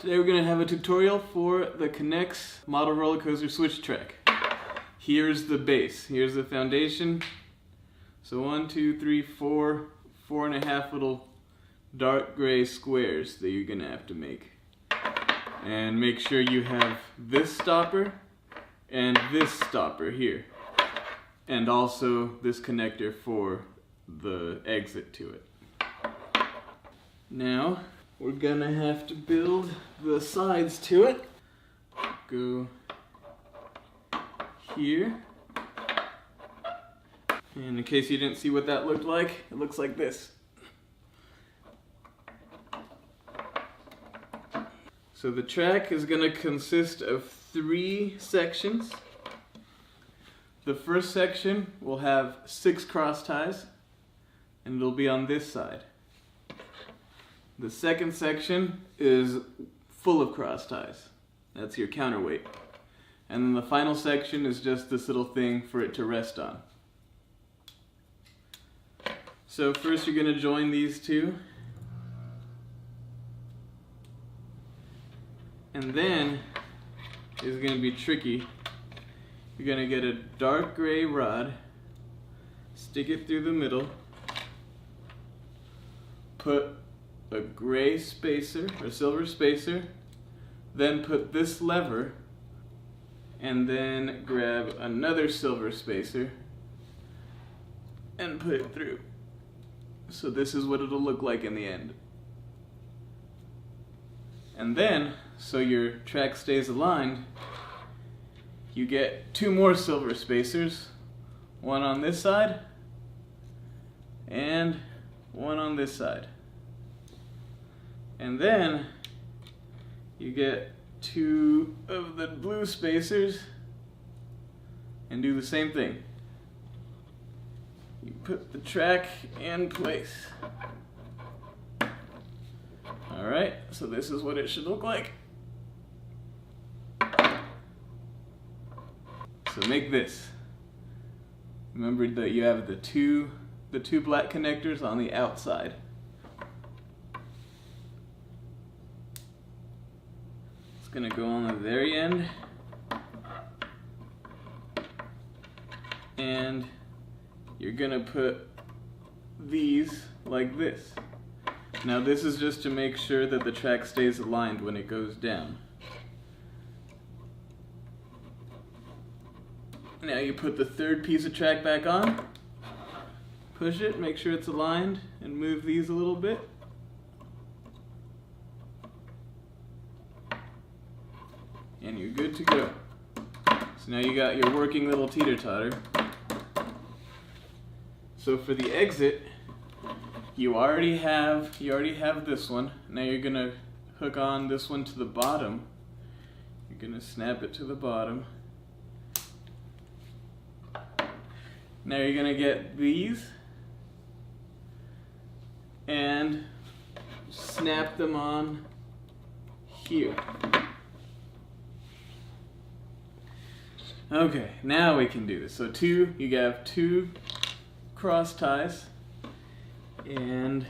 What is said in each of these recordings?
Today we're going to have a tutorial for the K'NEX model roller coaster switch track. Here's the base, here's the foundation. So 1, 2, 3, 4, 4.5 little dark gray squares that you're going to have to make. And make sure you have this stopper and this stopper here. And also this connector for the exit to it. Now, we're gonna have to build the sides to it. Go here. And in case you didn't see what that looked like, it looks like this. So the track is gonna consist of 3 sections. The first section will have 6 cross ties, and it'll be on this side. The second section is full of cross ties. That's your counterweight. And then the final section is just this little thing for it to rest on. So first you're going to join these two. And then it's going to be tricky. You're going to get a dark gray rod, stick it through the middle, put a gray spacer or silver spacer, then put this lever, and then grab another silver spacer and put it through. So this is what it'll look like in the end. And then, so your track stays aligned, you get 2 more silver spacers, one on this side and one on this side. And then you get 2 of the blue spacers and do the same thing. You put the track in place. Alright, so this is what it should look like. So make this. Remember that you have the two black connectors on the outside. It's gonna go on the very end. And you're gonna put these like this. Now this is just to make sure that the track stays aligned when it goes down. Now you put the third piece of track back on, push it, make sure it's aligned, and move these a little bit. And you're good to go. So now you got your working little teeter-totter. So for the exit, you already have this one. Now you're gonna hook on this one to the bottom. You're gonna snap it to the bottom. Now you're gonna get these and snap them on here. Okay, now we can do this. So you have 2 cross ties, and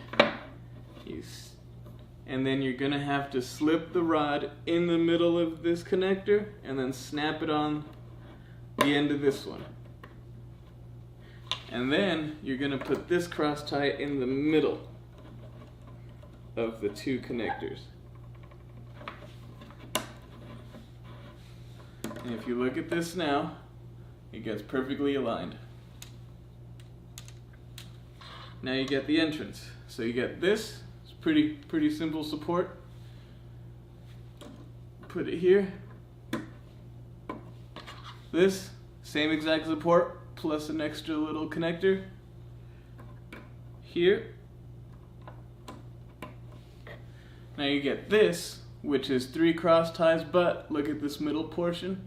then you're gonna have to slip the rod in the middle of this connector and then snap it on the end of this one. And then you're gonna put this cross tie in the middle of the 2 connectors. And if you look at this now, it gets perfectly aligned. Now you get the entrance. So you get this, it's pretty simple support. Put it here. This, same exact support, plus an extra little connector here. Now you get this, which is 3 cross ties, but look at this middle portion.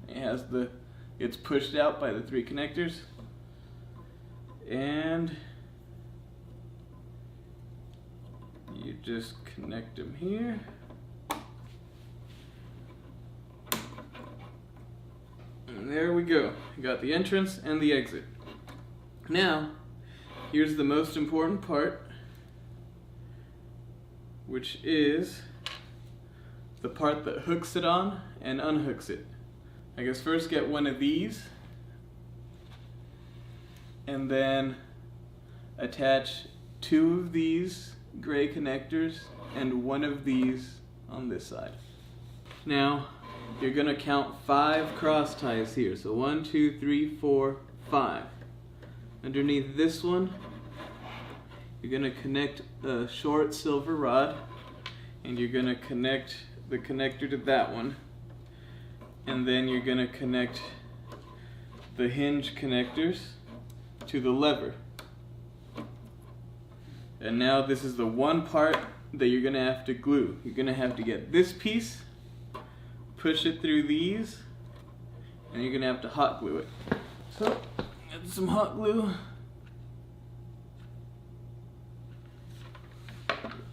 It's pushed out by the 3 connectors. And you just connect them here. And there we go. You got the entrance and the exit. Now, here's the most important part, which is the part that hooks it on and unhooks it. I guess first get one of these and then attach two of these gray connectors and one of these on this side. Now you're gonna count 5 cross ties here. So 1, 2, 3, 4, 5. Underneath this one, you're gonna connect a short silver rod, and you're gonna connect the connector to that one, and then you're gonna connect the hinge connectors to the lever. And now this is the one part that you're gonna have to glue. You're gonna have to get this piece, push it through these, and you're gonna have to hot glue it. So, get some hot glue.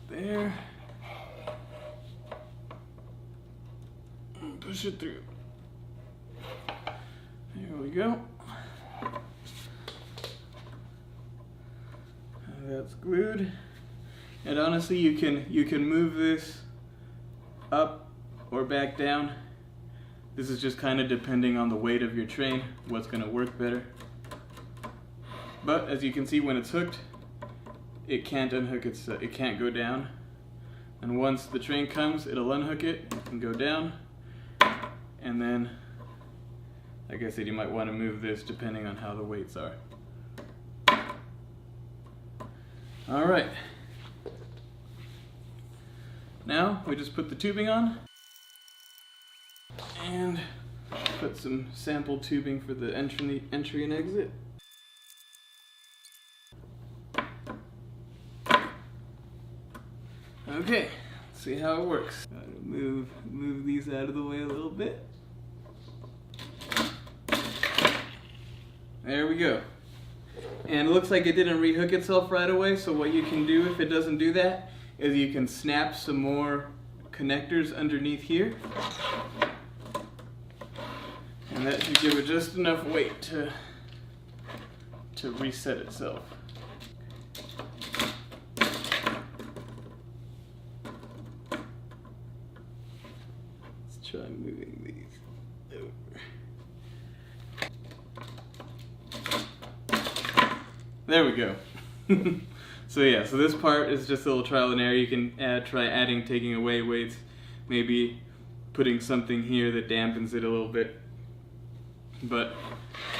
There. And push it through. There we go. That's glued. And honestly, you can move this up or back down. This is just kind of depending on the weight of your train, what's going to work better. But as you can see, when it's hooked, it can't unhook itself. It can't go down. And once the train comes, it'll unhook it and go down. And then, like I said, you might want to move this depending on how the weights are. All right. Now we just put the tubing on and put some sample tubing for the entry and exit. Okay, let's see how it works. Gotta move these out of the way a little bit. There we go. And it looks like it didn't rehook itself right away, so what you can do if it doesn't do that is you can snap some more connectors underneath here. And that should give it just enough weight to reset itself. Let's try moving these over. There we go. So yeah, so this part is just a little trial and error. You can try adding, taking away weights, maybe putting something here that dampens it a little bit. But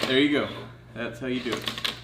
there you go. That's how you do it.